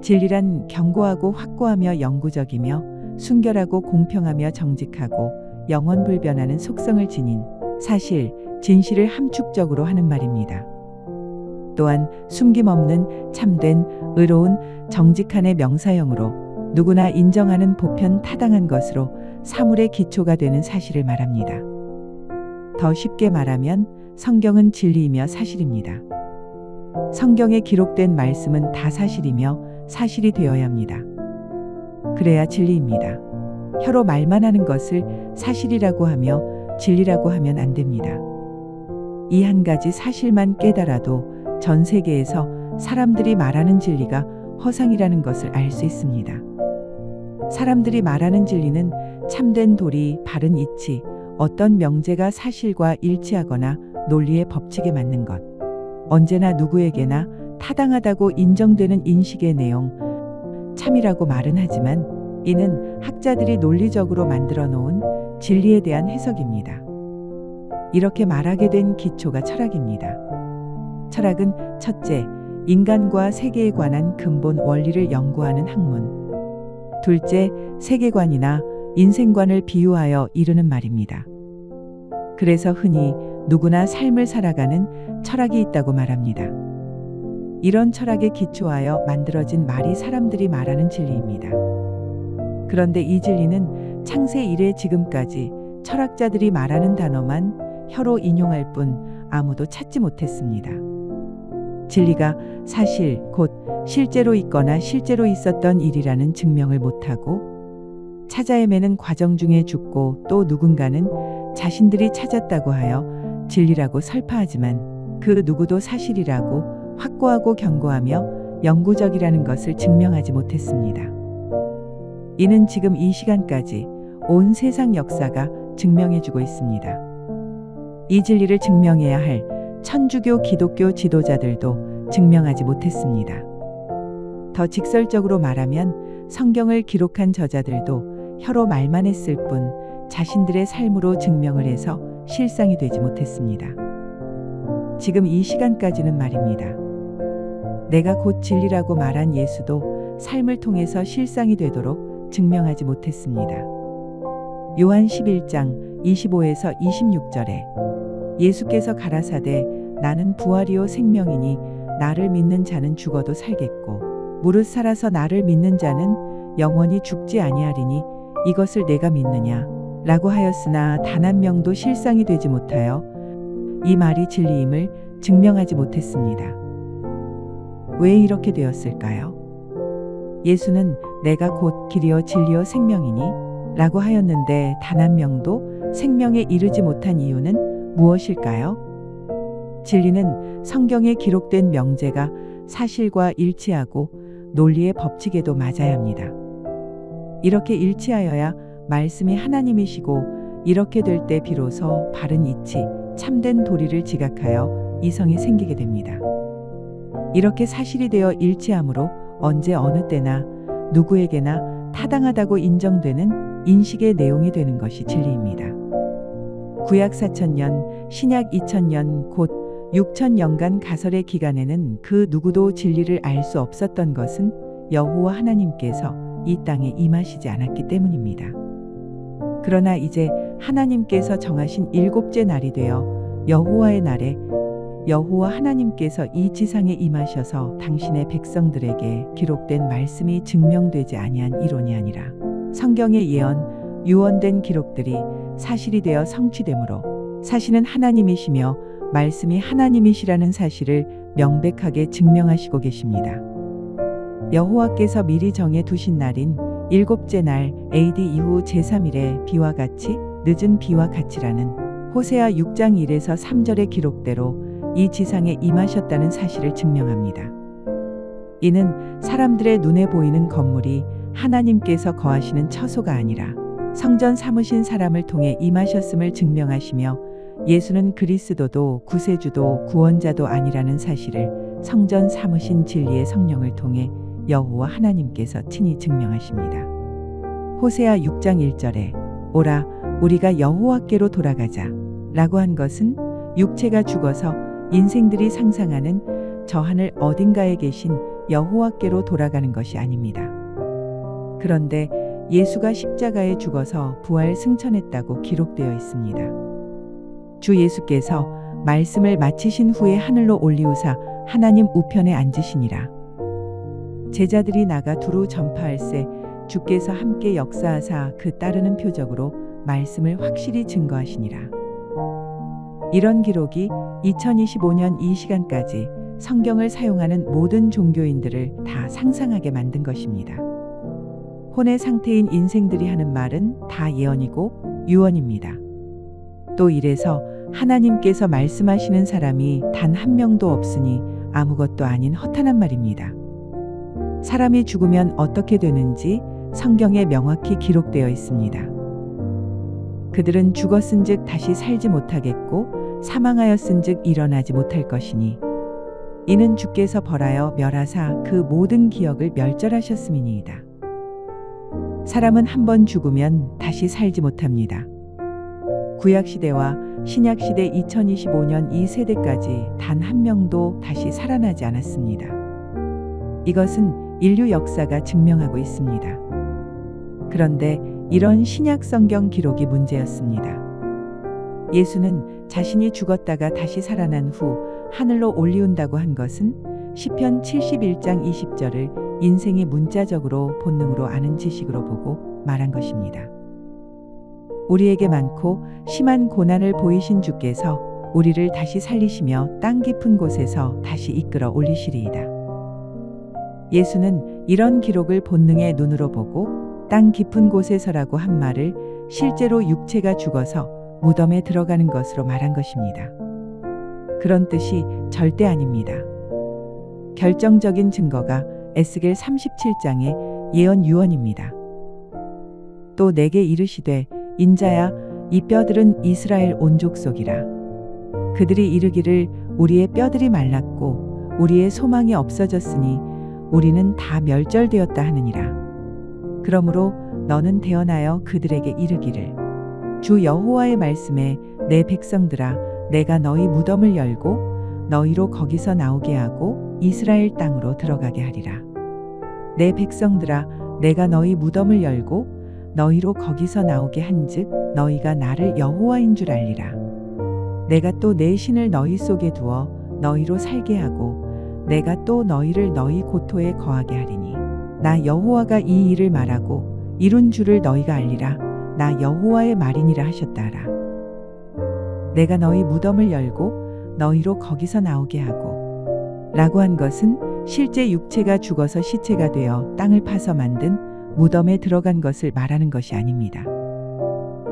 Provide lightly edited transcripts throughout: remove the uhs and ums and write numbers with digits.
진리란 견고하고 확고하며 영구적이며 순결하고 공평하며 정직하고 영원불변하는 속성을 지닌 사실, 진실을 함축적으로 하는 말입니다. 또한 숨김없는 참된, 의로운, 정직한의 명사형으로 누구나 인정하는 보편 타당한 것으로 사물의 기초가 되는 사실을 말합니다. 더 쉽게 말하면 성경은 진리이며 사실입니다. 성경에 기록된 말씀은 다 사실이며 사실이 되어야 합니다. 그래야 진리입니다. 혀로 말만 하는 것을 사실이라고 하며 진리라고 하면 안 됩니다. 이 한 가지 사실만 깨달아도 전 세계에서 사람들이 말하는 진리가 허상이라는 것을 알 수 있습니다. 사람들이 말하는 진리는 참된 도리, 바른 이치, 어떤 명제가 사실과 일치하거나 논리의 법칙에 맞는 것, 언제나 누구에게나 타당하다고 인정되는 인식의 내용, 참이라고 말은 하지만 이는 학자들이 논리적으로 만들어 놓은 진리에 대한 해석입니다. 이렇게 말하게 된 기초가 철학입니다. 철학은 첫째, 인간과 세계에 관한 근본 원리를 연구하는 학문. 둘째, 세계관이나 인생관을 비유하여 이르는 말입니다. 그래서 흔히 누구나 삶을 살아가는 철학이 있다고 말합니다. 이런 철학에 기초하여 만들어진 말이 사람들이 말하는 진리입니다. 그런데 이 진리는 창세 이래 지금까지 철학자들이 말하는 단어만 혀로 인용할 뿐 아무도 찾지 못했습니다. 진리가 사실, 곧 실제로 있거나 실제로 있었던 일이라는 증명을 못하고 찾아 헤매는 과정 중에 죽고 또 누군가는 자신들이 찾았다고 하여 진리라고 설파하지만 그 누구도 사실이라고 확고하고 견고하며 영구적이라는 것을 증명하지 못했습니다. 이는 지금 이 시간까지 온 세상 역사가 증명해주고 있습니다. 이 진리를 증명해야 할 천주교, 기독교 지도자들도 증명하지 못했습니다. 더 직설적으로 말하면 성경을 기록한 저자들도 혀로 말만 했을 뿐 자신들의 삶으로 증명을 해서 실상이 되지 못했습니다. 지금 이 시간까지는 말입니다. 내가 곧 진리라고 말한 예수도 삶을 통해서 실상이 되도록 증명하지 못했습니다. 요한 11장 25에서 26절에 예수께서 가라사대 나는 부활이요 생명이니 나를 믿는 자는 죽어도 살겠고 무릇 살아서 나를 믿는 자는 영원히 죽지 아니하리니 이것을 내가 믿느냐 라고 하였으나 단 한 명도 실상이 되지 못하여 이 말이 진리임을 증명하지 못했습니다. 왜 이렇게 되었을까요? 예수는 내가 곧 길이요 진리요 생명이니 라고 하였는데 단 한 명도 생명에 이르지 못한 이유는 무엇일까요? 진리는 성경에 기록된 명제가 사실과 일치하고 논리의 법칙에도 맞아야 합니다. 이렇게 일치하여야 말씀이 하나님이시고 이렇게 될 때 비로소 바른 이치, 참된 도리를 지각하여 이성이 생기게 됩니다. 이렇게 사실이 되어 일치함으로 언제 어느 때나 누구에게나 타당하다고 인정되는 인식의 내용이 되는 것이 진리입니다. 구약 4000년, 신약 2000년, 곧 6000년간 가설의 기간에는 그 누구도 진리를 알 수 없었던 것은 여호와 하나님께서 이 땅에 임하시지 않았기 때문입니다. 그러나 이제 하나님께서 정하신 일곱째 날이 되어 여호와의 날에 여호와 하나님께서 이 지상에 임하셔서 당신의 백성들에게 기록된 말씀이 증명되지 아니한 이론이 아니라 성경의 예언, 유언된 기록들이 사실이 되어 성취되므로 사실은 하나님이시며 말씀이 하나님이시라는 사실을 명백하게 증명하시고 계십니다. 여호와께서 미리 정해 두신 날인 일곱째 날 AD 이후 제3일에 비와 같이 늦은 비와 같이라는 호세아 6장 1에서 3절의 기록대로 이 지상에 임하셨다는 사실을 증명합니다. 이는 사람들의 눈에 보이는 건물이 하나님께서 거하시는 처소가 아니라 성전 삼으신 사람을 통해 임하셨음을 증명하시며 예수는 그리스도도 구세주도 구원자도 아니라는 사실을 성전 삼으신 진리의 성령을 통해 여호와 하나님께서 친히 증명하십니다. 호세아 6장 1절에 오라 우리가 여호와께로 돌아가자 라고 한 것은 육체가 죽어서 인생들이 상상하는 저 하늘 어딘가에 계신 여호와께로 돌아가는 것이 아닙니다. 그런데 예수가 십자가에 죽어서 부활 승천했다고 기록되어 있습니다. 주 예수께서 말씀을 마치신 후에 하늘로 올리우사 하나님 우편에 앉으시니라. 제자들이 나가 두루 전파할세 주께서 함께 역사하사 그 따르는 표적으로 말씀을 확실히 증거하시니라. 이런 기록이 2025년 이 시간까지 성경을 사용하는 모든 종교인들을 다 상상하게 만든 것입니다. 혼의 상태인 인생들이 하는 말은 다 예언이고 유언입니다. 또 이래서 하나님께서 말씀하시는 사람이 단 한 명도 없으니 아무것도 아닌 허탄한 말입니다. 사람이 죽으면 어떻게 되는지 성경에 명확히 기록되어 있습니다. 그들은 죽었은즉 다시 살지 못하겠고 사망하였은즉 일어나지 못할 것이니 이는 주께서 벌하여 멸하사 그 모든 기억을 멸절하셨음이니이다. 사람은 한 번 죽으면 다시 살지 못합니다. 구약시대와 신약시대 2025년 이 세대까지 단 한 명도 다시 살아나지 않았습니다. 이것은 인류 역사가 증명하고 있습니다. 그런데 이런 신약 성경 기록이 문제였습니다. 예수는 자신이 죽었다가 다시 살아난 후 하늘로 올리운다고 한 것은 시편 71장 20절을 인생의 문자적으로 본능으로 아는 지식으로 보고 말한 것입니다. 우리에게 많고 심한 고난을 보이신 주께서 우리를 다시 살리시며 땅 깊은 곳에서 다시 이끌어 올리시리이다. 예수는 이런 기록을 본능의 눈으로 보고 땅 깊은 곳에서라고 한 말을 실제로 육체가 죽어서 무덤에 들어가는 것으로 말한 것입니다. 그런 뜻이 절대 아닙니다. 결정적인 증거가 에스겔 37장의 예언 유언입니다. 또 내게 이르시되 인자야 이 뼈들은 이스라엘 온 족속이라. 그들이 이르기를 우리의 뼈들이 말랐고 우리의 소망이 없어졌으니 우리는 다 멸절되었다 하느니라. 그러므로 너는 대언하여 그들에게 이르기를 주 여호와의 말씀에 내 백성들아 내가 너희 무덤을 열고 너희로 거기서 나오게 하고 이스라엘 땅으로 들어가게 하리라. 내 백성들아 내가 너희 무덤을 열고 너희로 거기서 나오게 한즉 너희가 나를 여호와인 줄 알리라. 내가 또 내 신을 너희 속에 두어 너희로 살게 하고 내가 또 너희를 너희 고토에 거하게 하리니 나 여호와가 이 일을 말하고 이룬 줄을 너희가 알리라. 나 여호와의 말이니라 하셨다 하라. 내가 너희 무덤을 열고 너희로 거기서 나오게 하고 라고 한 것은 실제 육체가 죽어서 시체가 되어 땅을 파서 만든 무덤에 들어간 것을 말하는 것이 아닙니다.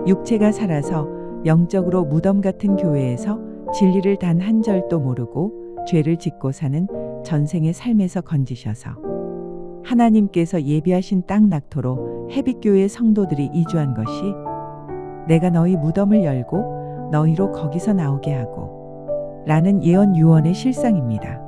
육체가 살아서 영적으로 무덤 같은 교회에서 진리를 단 한 절도 모르고 죄를 짓고 사는 전생의 삶에서 건지셔서 하나님께서 예비하신 땅 낙토로 해빛교회 성도들이 이주한 것이 내가 너희 무덤을 열고 너희로 거기서 나오게 하고 라는 예언 유언의 실상입니다.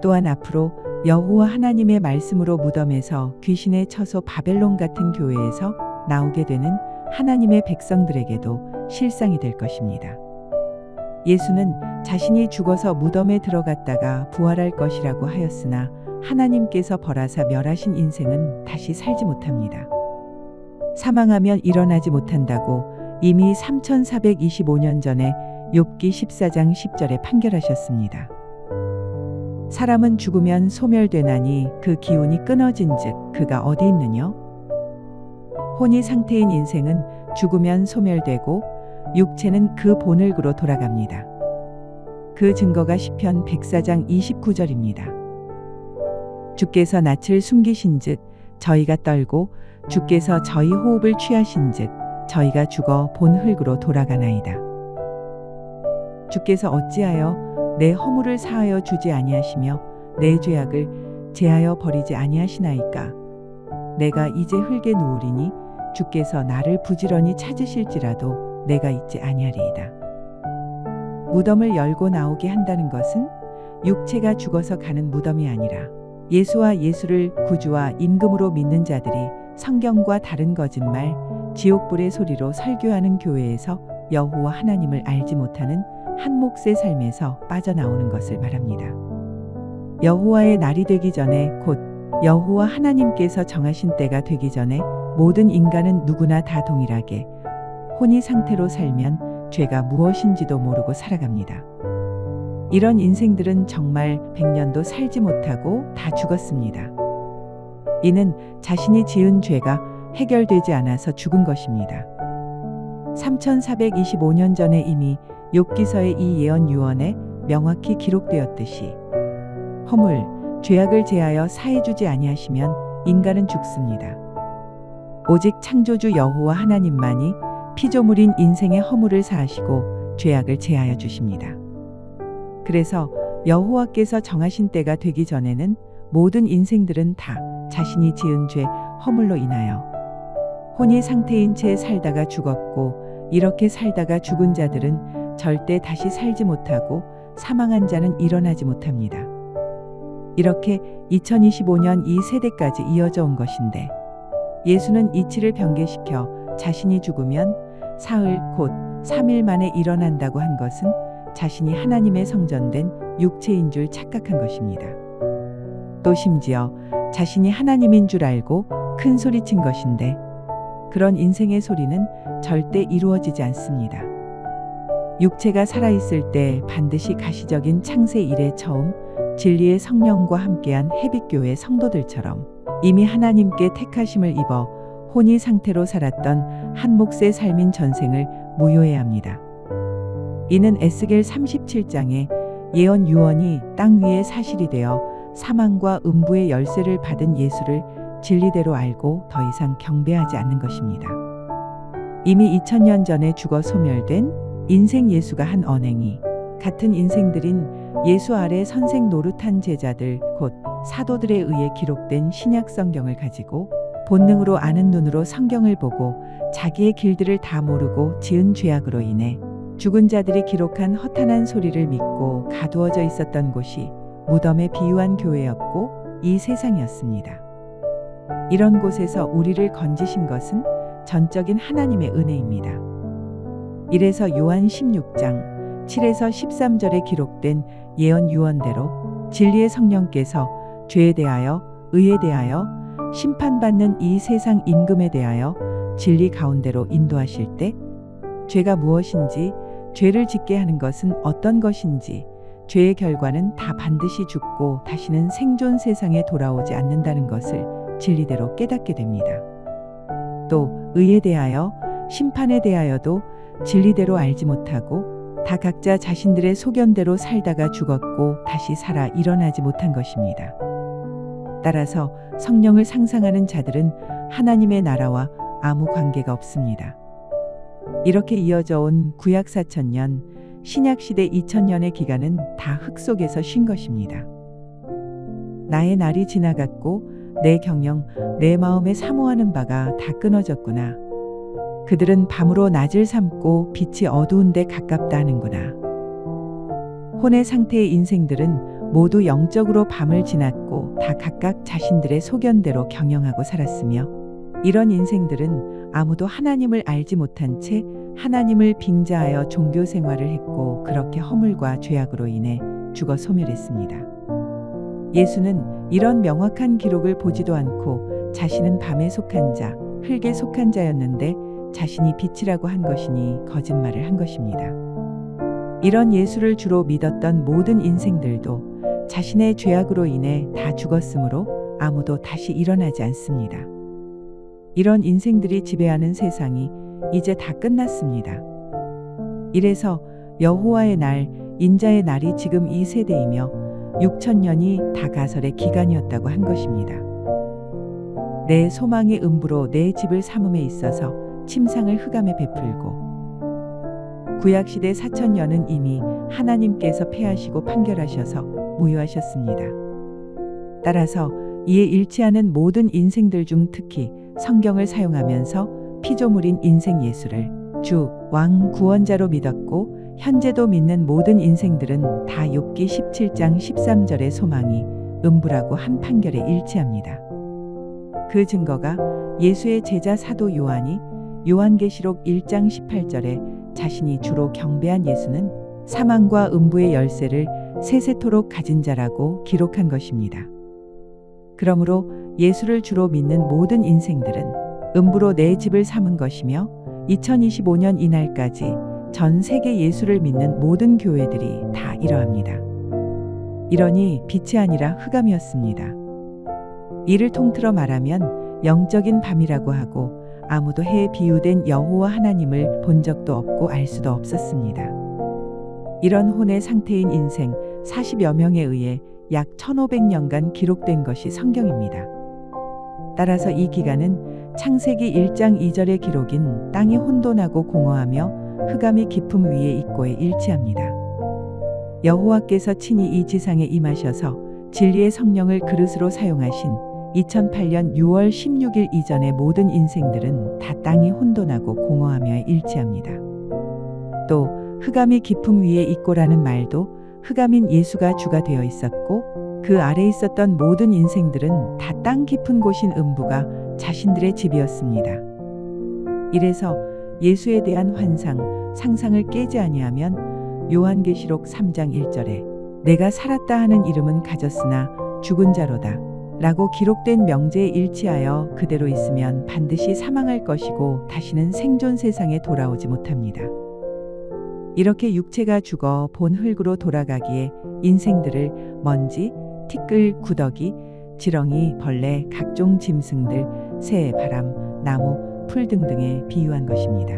또한 앞으로 여호와 하나님의 말씀으로 무덤에서 귀신의 처소 바벨론 같은 교회에서 나오게 되는 하나님의 백성들에게도 실상이 될 것입니다. 예수는 자신이 죽어서 무덤에 들어갔다가 부활할 것이라고 하였으나 하나님께서 벌하사 멸하신 인생은 다시 살지 못합니다. 사망하면 일어나지 못한다고 이미 3425년 전에 욥기 14장 10절에 판결하셨습니다. 사람은 죽으면 소멸되나니 그 기운이 끊어진즉 그가 어디 있느냐? 혼이 상태인 인생은 죽으면 소멸되고 육체는 그 본을그로 돌아갑니다. 그 증거가 시편 104장 29절입니다. 주께서 낯을 숨기신즉 저희가 떨고 주께서 저희 호흡을 취하신즉 저희가 죽어 본 흙으로 돌아가나이다. 주께서 어찌하여 내 허물을 사하여 주지 아니하시며 내 죄악을 제하여 버리지 아니하시나이까. 내가 이제 흙에 누우리니 주께서 나를 부지런히 찾으실지라도 내가 잊지 아니하리이다. 무덤을 열고 나오게 한다는 것은 육체가 죽어서 가는 무덤이 아니라 예수와 예수를 구주와 임금으로 믿는 자들이 성경과 다른 거짓말, 지옥불의 소리로 설교하는 교회에서 여호와 하나님을 알지 못하는 한 몫의 삶에서 빠져나오는 것을 말합니다. 여호와의 날이 되기 전에 곧 여호와 하나님께서 정하신 때가 되기 전에 모든 인간은 누구나 다 동일하게 혼이 상태로 살면 죄가 무엇인지도 모르고 살아갑니다. 이런 인생들은 정말 100년도 살지 못하고 다 죽었습니다. 이는 자신이 지은 죄가 해결되지 않아서 죽은 것입니다. 3425년 전에 이미 욥기서의 이 예언 유언에 명확히 기록되었듯이 허물, 죄악을 제하여 사해주지 아니하시면 인간은 죽습니다. 오직 창조주 여호와 하나님만이 피조물인 인생의 허물을 사하시고 죄악을 제하여 주십니다. 그래서 여호와께서 정하신 때가 되기 전에는 모든 인생들은 다 자신이 지은 죄, 허물로 인하여 혼이 상태인 채 살다가 죽었고, 이렇게 살다가 죽은 자들은 절대 다시 살지 못하고 사망한 자는 일어나지 못합니다. 이렇게 2025년 이 세대까지 이어져 온 것인데, 예수는 이치를 변개시켜 자신이 죽으면 사흘 곧 3일 만에 일어난다고 한 것은 자신이 하나님의 성전된 육체인 줄 착각한 것입니다. 또 심지어 자신이 하나님인 줄 알고 큰 소리친 것인데, 그런 인생의 소리는 절대 이루어지지 않습니다. 육체가 살아있을 때 반드시 가시적인 창세 이래 처음 진리의 성령과 함께한 해빛교회 성도들처럼 이미 하나님께 택하심을 입어 혼이 상태로 살았던 한 몫의 삶인 전생을 무효해야 합니다. 이는 에스겔 37장의 예언 유언이 땅 위에 사실이 되어 사망과 음부의 열쇠를 받은 예수를 진리대로 알고 더 이상 경배하지 않는 것입니다. 이미 2000년 전에 죽어 소멸된 인생 예수가 한 언행이 같은 인생들인 예수 아래 선생 노릇한 제자들 곧 사도들에 의해 기록된 신약 성경을 가지고 본능으로 아는 눈으로 성경을 보고 자기의 길들을 다 모르고 지은 죄악으로 인해 죽은 자들이 기록한 허탄한 소리를 믿고 가두어져 있었던 곳이 무덤에 비유한 교회였고 이 세상이었습니다. 이런 곳에서 우리를 건지신 것은 전적인 하나님의 은혜입니다. 이래서 요한 16장 7에서 13절에 기록된 예언 유언대로 진리의 성령께서 죄에 대하여, 의에 대하여, 심판받는 이 세상 임금에 대하여 진리 가운데로 인도하실 때 죄가 무엇인지, 죄를 짓게 하는 것은 어떤 것인지, 죄의 결과는 다 반드시 죽고 다시는 생존 세상에 돌아오지 않는다는 것을 진리대로 깨닫게 됩니다. 또 의에 대하여, 심판에 대하여도 진리대로 알지 못하고 다 각자 자신들의 소견대로 살다가 죽었고 다시 살아 일어나지 못한 것입니다. 따라서 성령을 상상하는 자들은 하나님의 나라와 아무 관계가 없습니다. 이렇게 이어져 온 구약 4000년, 신약 시대 2000년의 기간은 다 흙 속에서 쉰 것입니다. 나의 날이 지나갔고 내 경영, 내 마음에 사모하는 바가 다 끊어졌구나. 그들은 밤으로 낮을 삼고 빛이 어두운 데 가깝다 하는구나. 혼의 상태의 인생들은 모두 영적으로 밤을 지났고 다 각각 자신들의 소견대로 경영하고 살았으며, 이런 인생들은 아무도 하나님을 알지 못한 채 하나님을 빙자하여 종교 생활을 했고 그렇게 허물과 죄악으로 인해 죽어 소멸했습니다. 예수는 이런 명확한 기록을 보지도 않고 자신은 밤에 속한 자, 흙에 속한 자였는데 자신이 빛이라고 한 것이니 거짓말을 한 것입니다. 이런 예수를 주로 믿었던 모든 인생들도 자신의 죄악으로 인해 다 죽었으므로 아무도 다시 일어나지 않습니다. 이런 인생들이 지배하는 세상이 이제 다 끝났습니다. 이래서 여호와의 날, 인자의 날이 지금 이 세대이며 6000년이 다 가설의 기간이었다고 한 것입니다. 내 소망의 음부로 내 집을 삼음에 있어서 침상을 흑암에 베풀고, 구약시대 4000년은 이미 하나님께서 패하시고 판결하셔서 무효하셨습니다. 따라서 이에 일치하는 모든 인생들 중 특히 성경을 사용하면서 피조물인 인생 예수를 주, 왕, 구원자로 믿었고 현재도 믿는 모든 인생들은 다 욥기 17장 13절의 소망이 음부라고 한 판결에 일치합니다. 그 증거가 예수의 제자 사도 요한이 요한계시록 1장 18절에 자신이 주로 경배한 예수는 사망과 음부의 열쇠를 세세토록 가진 자라고 기록한 것입니다. 그러므로 예수를 주로 믿는 모든 인생들은 음부로 내 집을 삼은 것이며 2025년 이날까지 전 세계 예수를 믿는 모든 교회들이 다 이러합니다. 이러니 빛이 아니라 흑암이었습니다. 이를 통틀어 말하면 영적인 밤이라고 하고 아무도 해에 비유된 여호와 하나님을 본 적도 없고 알 수도 없었습니다. 이런 혼의 상태인 인생 40여 명에 의해 약 1500년간 기록된 것이 성경입니다. 따라서 이 기간은 창세기 1장 2절의 기록인 땅이 혼돈하고 공허하며 흑암이 깊음 위에 있고에 일치합니다. 여호와께서 친히 이 지상에 임하셔서 진리의 성령을 그릇으로 사용하신 2008년 6월 16일 이전의 모든 인생들은 다 땅이 혼돈하고 공허하며 일치합니다. 또 흑암이 깊음 위에 있고라는 말도 흑암인 예수가 주가 되어 있었고 그 아래 있었던 모든 인생들은 다 땅 깊은 곳인 음부가 자신들의 집이었습니다. 이래서 예수에 대한 환상, 상상을 깨지 아니하면 요한계시록 3장 1절에 내가 살았다 하는 이름은 가졌으나 죽은 자로다 라고 기록된 명제에 일치하여 그대로 있으면 반드시 사망할 것이고 다시는 생존 세상에 돌아오지 못합니다. 이렇게 육체가 죽어 본 흙으로 돌아가기에 인생들을 먼지, 티끌, 구더기, 지렁이, 벌레, 각종 짐승들, 새, 바람, 나무, 풀 등등에 비유한 것입니다.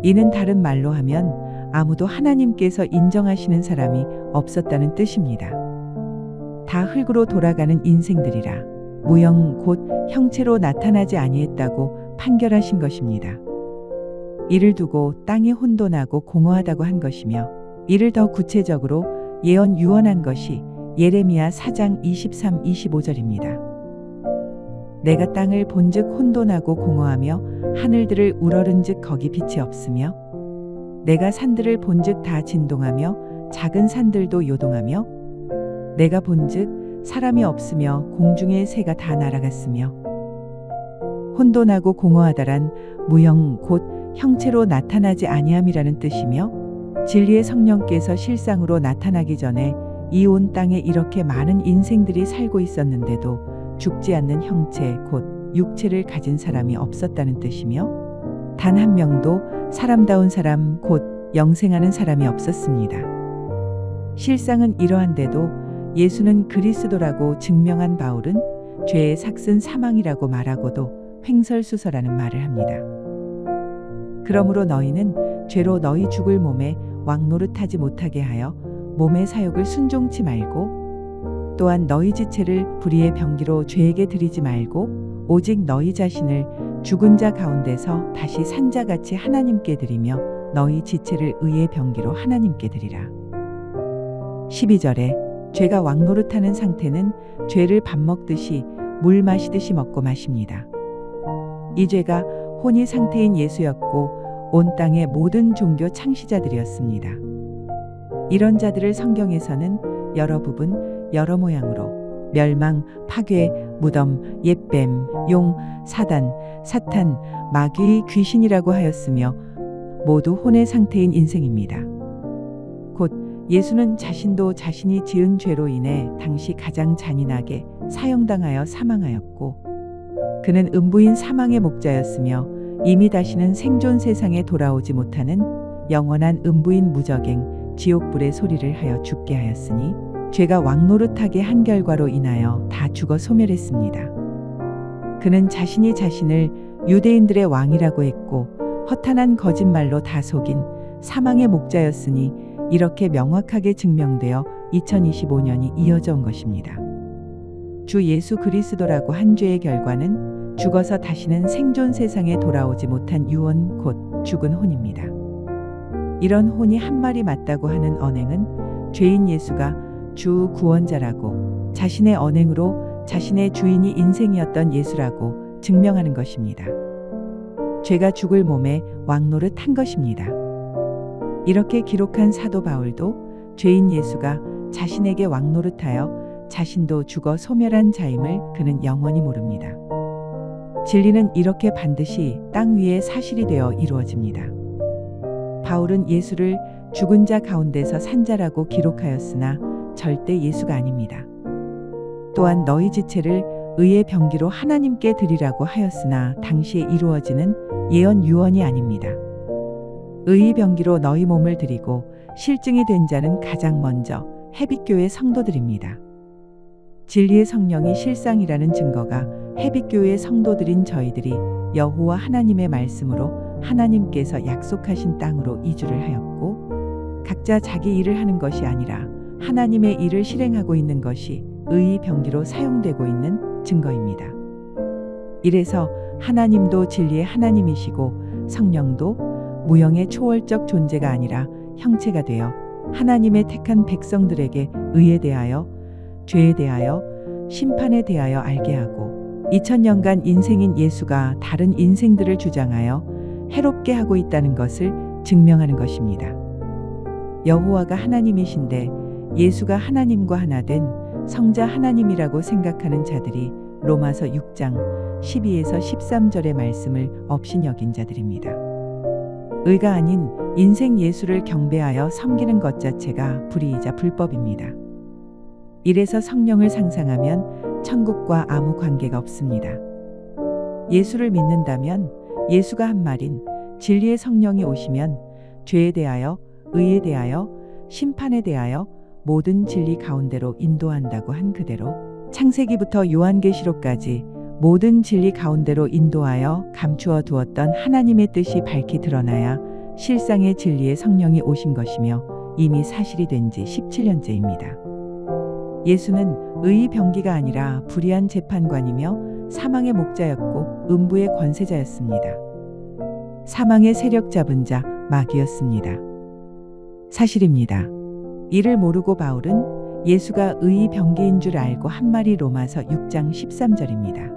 이는 다른 말로 하면 아무도 하나님께서 인정하시는 사람이 없었다는 뜻입니다. 다 흙으로 돌아가는 인생들이라 무형 곧 형체로 나타나지 아니했다고 판결하신 것입니다. 이를 두고 땅이 혼돈하고 공허하다고 한 것이며 이를 더 구체적으로 예언 유언한 것이 예레미야 4장 23, 25절입니다. 내가 땅을 본즉 혼돈하고 공허하며 하늘들을 우러른즉 거기 빛이 없으며 내가 산들을 본즉 다 진동하며 작은 산들도 요동하며 내가 본즉 사람이 없으며 공중의 새가 다 날아갔으며 혼돈하고 공허하다란 무형 곧 형체로 나타나지 아니함이라는 뜻이며 진리의 성령께서 실상으로 나타나기 전에 이 온 땅에 이렇게 많은 인생들이 살고 있었는데도 죽지 않는 형체 곧 육체를 가진 사람이 없었다는 뜻이며 단 한 명도 사람다운 사람 곧 영생하는 사람이 없었습니다. 실상은 이러한데도 예수는 그리스도라고 증명한 바울은 죄의 삭은 사망이라고 말하고도 횡설수설하는 말을 합니다. 그러므로 너희는 죄로 너희 죽을 몸에 왕노릇하지 못하게 하여 몸의 사욕을 순종치 말고 또한 너희 지체를 불의의 병기로 죄에게 드리지 말고 오직 너희 자신을 죽은 자 가운데서 다시 산 자같이 하나님께 드리며 너희 지체를 의의 병기로 하나님께 드리라. 12절에 죄가 왕노릇하는 상태는 죄를 밥 먹듯이 물 마시듯이 먹고 마십니다. 이 죄가 혼이 상태인 예수였고 온 땅의 모든 종교 창시자들이었습니다. 이런 자들을 성경에서는 여러 부분, 여러 모양으로 멸망, 파괴, 무덤, 옛뱀, 용, 사단, 사탄, 마귀, 귀신이라고 하였으며 모두 혼의 상태인 인생입니다. 곧 예수는 자신도 자신이 지은 죄로 인해 당시 가장 잔인하게 사형당하여 사망하였고 그는 음부인 사망의 목자였으며 이미 다시는 생존 세상에 돌아오지 못하는 영원한 음부인 무적행 지옥불의 소리를 하여 죽게 하였으니 죄가 왕노릇하게 한 결과로 인하여 다 죽어 소멸했습니다. 그는 자신이 자신을 유대인들의 왕이라고 했고 허탄한 거짓말로 다 속인 사망의 목자였으니 이렇게 명확하게 증명되어 2025년이 이어져 온 것입니다. 주 예수 그리스도라고 한 죄의 결과는 죽어서 다시는 생존 세상에 돌아오지 못한 유언 곧 죽은 혼입니다. 이런 혼이 한 마리 맞다고 하는 언행은 죄인 예수가 주 구원자라고 자신의 언행으로 자신의 주인이 인생이었던 예수라고 증명하는 것입니다. 죄가 죽을 몸에 왕노릇한 것입니다. 이렇게 기록한 사도 바울도 죄인 예수가 자신에게 왕노릇하여 자신도 죽어 소멸한 자임을 그는 영원히 모릅니다. 진리는 이렇게 반드시 땅 위에 사실이 되어 이루어집니다. 바울은 예수를 죽은 자 가운데서 산 자라고 기록하였으나 절대 예수가 아닙니다. 또한 너희 지체를 의의 병기로 하나님께 드리라고 하였으나 당시에 이루어지는 예언 유언이 아닙니다. 의의 병기로 너희 몸을 드리고 실증이 된 자는 가장 먼저 해빛교회 성도들입니다. 진리의 성령이 실상이라는 증거가 해빛교회 성도들인 저희들이 여호와 하나님의 말씀으로 하나님께서 약속하신 땅으로 이주를 하였고 각자 자기 일을 하는 것이 아니라 하나님의 일을 실행하고 있는 것이 의의 병기로 사용되고 있는 증거입니다. 이래서 하나님도 진리의 하나님이시고 성령도 무형의 초월적 존재가 아니라 형체가 되어 하나님의 택한 백성들에게 의에 대하여 죄에 대하여 심판에 대하여 알게 하고 2000년간 인생인 예수가 다른 인생들을 주장하여 해롭게 하고 있다는 것을 증명하는 것입니다. 여호와가 하나님이신데 예수가 하나님과 하나 된 성자 하나님이라고 생각하는 자들이 로마서 6장 12에서 13절의 말씀을 업신여긴 자들입니다. 의가 아닌 인생 예수를 경배하여 섬기는 것 자체가 불의이자 불법입니다. 이래서 성령을 상상하면 천국과 아무 관계가 없습니다. 예수를 믿는다면 예수가 한 말인 진리의 성령이 오시면 죄에 대하여, 의에 대하여, 심판에 대하여 모든 진리 가운데로 인도한다고 한 그대로 창세기부터 요한계시록까지 모든 진리 가운데로 인도하여 감추어 두었던 하나님의 뜻이 밝히 드러나야 실상의 진리의 성령이 오신 것이며 이미 사실이 된 지 17년째입니다. 예수는 의의 병기가 아니라 불의한 재판관이며 사망의 목자였고 음부의 권세자였습니다. 사망의 세력 잡은 자 마귀였습니다. 사실입니다. 이를 모르고 바울은 예수가 의의 병기인 줄 알고 한 말이 로마서 6장 13절입니다.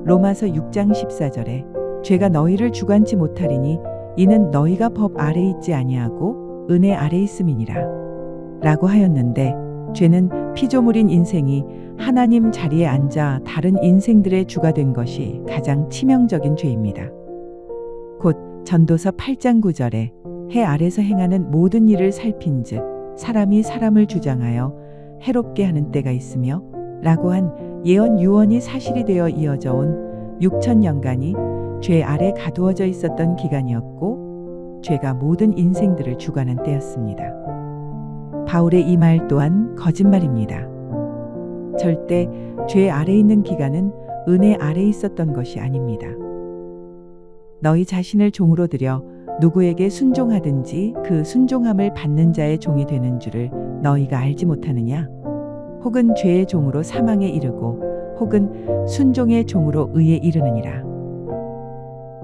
로마서 6장 14절에 죄가 너희를 주관치 못하리니 이는 너희가 법 아래 있지 아니하고 은혜 아래 있음이니라 라고 하였는데 죄는 피조물인 인생이 하나님 자리에 앉아 다른 인생들의 주가 된 것이 가장 치명적인 죄입니다. 곧 전도서 8장 9절에 해 아래서 행하는 모든 일을 살핀즉 사람이 사람을 주장하여 해롭게 하는 때가 있으며 라고 한 예언 유언이 사실이 되어 이어져 온 6000년간이 죄 아래 가두어져 있었던 기간이었고 죄가 모든 인생들을 주관한 때였습니다. 바울의 이 말 또한 거짓말입니다. 절대 죄 아래 있는 기간은 은혜 아래 있었던 것이 아닙니다. 너희 자신을 종으로 들여 누구에게 순종하든지 그 순종함을 받는 자의 종이 되는 줄을 너희가 알지 못하느냐? 혹은 죄의 종으로 사망에 이르고 혹은 순종의 종으로 의에 이르느니라.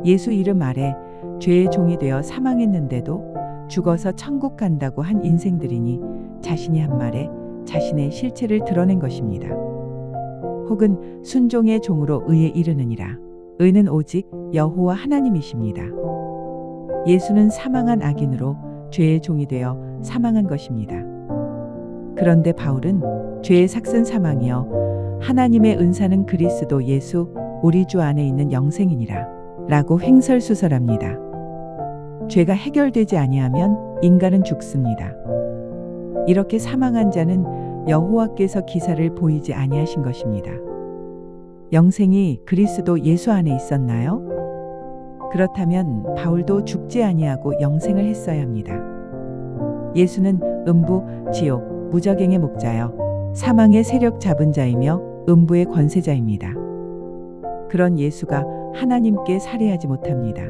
예수 이름 아래 죄의 종이 되어 사망했는데도 죽어서 천국 간다고 한 인생들이니 자신이 한 말에 자신의 실체를 드러낸 것입니다. 혹은 순종의 종으로 의에 이르느니라. 의는 오직 여호와 하나님이십니다. 예수는 사망한 악인으로 죄의 종이 되어 사망한 것입니다. 그런데 바울은 죄의 삭은 사망이여 하나님의 은사는 그리스도 예수 우리 주 안에 있는 영생이니라 라고 횡설수설합니다. 죄가 해결되지 아니하면 인간은 죽습니다. 이렇게 사망한 자는 여호와께서 기사를 보이지 아니하신 것입니다. 영생이 그리스도 예수 안에 있었나요? 그렇다면 바울도 죽지 아니하고 영생을 했어야 합니다. 예수는 음부, 지옥, 무저갱의 목자여 사망의 세력 잡은 자이며 음부의 권세자입니다. 그런 예수가 하나님께 살해하지 못합니다.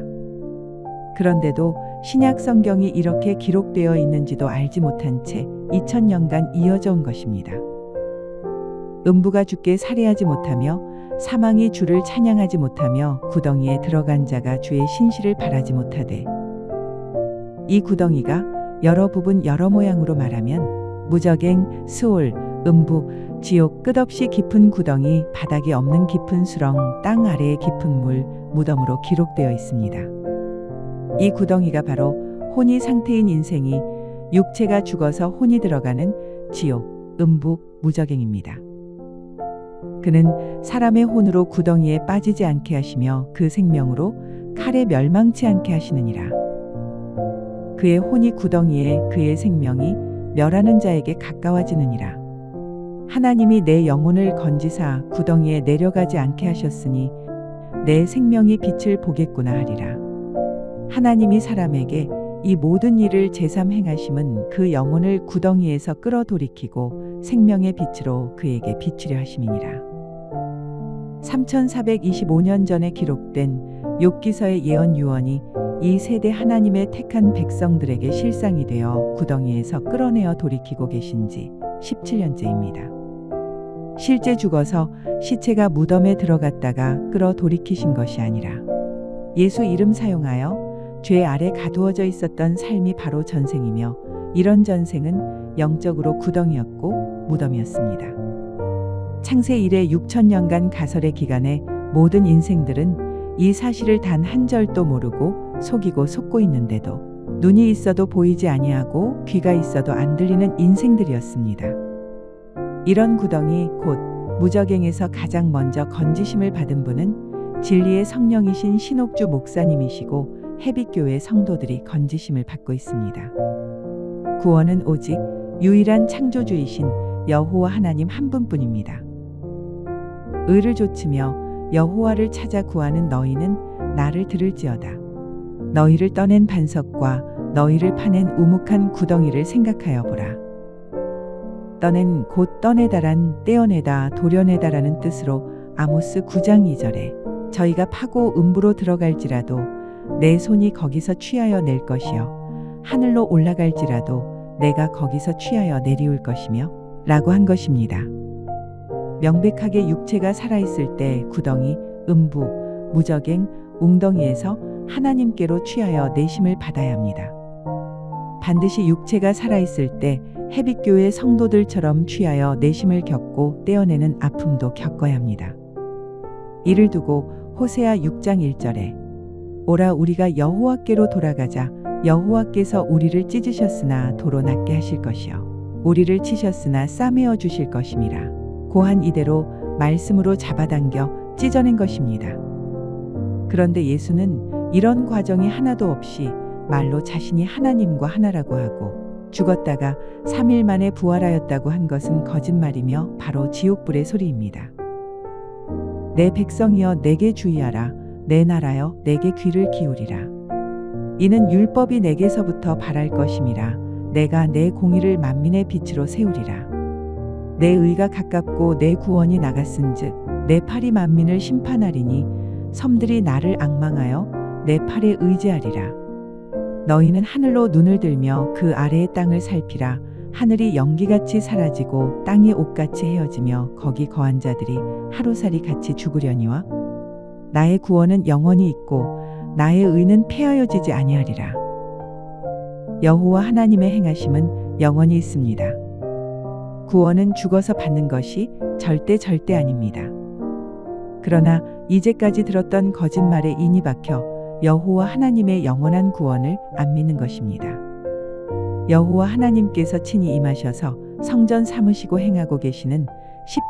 그런데도 신약 성경이 이렇게 기록되어 있는지도 알지 못한 채 2000년간 이어져 온 것입니다. 음부가 주께 살해하지 못하며 사망이 주를 찬양하지 못하며 구덩이에 들어간 자가 주의 신실을 바라지 못하되 이 구덩이가 여러 부분 여러 모양으로 말하면 무저갱, 스올, 음부, 지옥 끝없이 깊은 구덩이, 바닥이 없는 깊은 수렁, 땅 아래의 깊은 물, 무덤으로 기록되어 있습니다. 이 구덩이가 바로 혼이 상태인 인생이 육체가 죽어서 혼이 들어가는 지옥, 음부, 무저갱입니다. 그는 사람의 혼으로 구덩이에 빠지지 않게 하시며 그 생명으로 칼에 멸망치 않게 하시느니라. 그의 혼이 구덩이에 그의 생명이 멸하는 자에게 가까워지느니라. 하나님이 내 영혼을 건지사 구덩이에 내려가지 않게 하셨으니 내 생명이 빛을 보겠구나 하리라. 하나님이 사람에게 이 모든 일을 제삼 행하심은 그 영혼을 구덩이에서 끌어돌이키고 생명의 빛으로 그에게 비추려 하심이니라. 3425년 전에 기록된 욥기서의 예언 유언이 이 세대 하나님의 택한 백성들에게 실상이 되어 구덩이에서 끌어내어 돌이키고 계신 지 17년째입니다. 실제 죽어서 시체가 무덤에 들어갔다가 끌어 돌이키신 것이 아니라 예수 이름 사용하여 죄 아래 가두어져 있었던 삶이 바로 전생이며 이런 전생은 영적으로 구덩이였고 무덤이었습니다. 창세 이래 6천년간 가설의 기간에 모든 인생들은 이 사실을 단 한 절도 모르고 속이고 속고 있는데도 눈이 있어도 보이지 아니하고 귀가 있어도 안 들리는 인생들이었습니다. 이런 구덩이 곧 무저갱에서 가장 먼저 건지심을 받은 분은 진리의 성령이신 신옥주 목사님이시고 해빛교회 성도들이 건지심을 받고 있습니다. 구원은 오직 유일한 창조주이신 여호와 하나님 한 분뿐입니다. 의를 좇으며 여호와를 찾아 구하는 너희는 나를 들을지어다. 너희를 떠낸 반석과 너희를 파낸 우묵한 구덩이를 생각하여 보라. 떠낸 곧 떠내다란 떼어내다 도려내다라는 뜻으로 아모스 9장 2절에 저희가 파고 음부로 들어갈지라도 내 손이 거기서 취하여 낼 것이요 하늘로 올라갈지라도 내가 거기서 취하여 내리울 것이며 라고 한 것입니다. 명백하게 육체가 살아있을 때 구덩이, 음부, 무저갱, 웅덩이에서 하나님께로 취하여 내심을 받아야 합니다. 반드시 육체가 살아있을 때 해빛교회 성도들처럼 취하여 내심을 겪고 떼어내는 아픔도 겪어야 합니다. 이를 두고 호세아 6장 1절에 오라 우리가 여호와께로 돌아가자. 여호와께서 우리를 찢으셨으나 도로 낫게 하실 것이요 우리를 치셨으나 싸매어 주실 것임이라. 고한 이대로 말씀으로 잡아당겨 찢어낸 것입니다. 그런데 예수는 이런 과정이 하나도 없이 말로 자신이 하나님과 하나라고 하고 죽었다가 3일 만에 부활하였다고 한 것은 거짓말이며 바로 지옥불의 소리입니다. 내 백성이여 내게 주의하라. 내 나라여 내게 귀를 기울이라. 이는 율법이 내게서부터 발할 것임이라. 내가 내 공의를 만민의 빛으로 세우리라. 내 의가 가깝고 내 구원이 나갔은즉 내 팔이 만민을 심판하리니 섬들이 나를 앙망하여 내 팔에 의지하리라. 너희는 하늘로 눈을 들며 그 아래의 땅을 살피라. 하늘이 연기같이 사라지고 땅이 옷같이 헤어지며 거기 거한 자들이 하루살이 같이 죽으려니와 나의 구원은 영원히 있고 나의 의는 폐하여지지 아니하리라. 여호와 하나님의 행하심은 영원히 있습니다. 구원은 죽어서 받는 것이 절대 아닙니다. 그러나 이제까지 들었던 거짓말에 인이 박혀 여호와 하나님의 영원한 구원을 안 믿는 것입니다. 여호와 하나님께서 친히 임하셔서 성전 삼으시고 행하고 계시는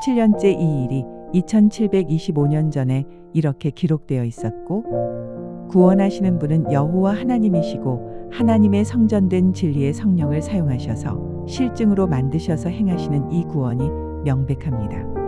17년째 이 일이 2725년 전에 이렇게 기록되어 있었고 구원하시는 분은 여호와 하나님이시고 하나님의 성전된 진리의 성령을 사용하셔서 실증으로 만드셔서 행하시는 이 구원이 명백합니다.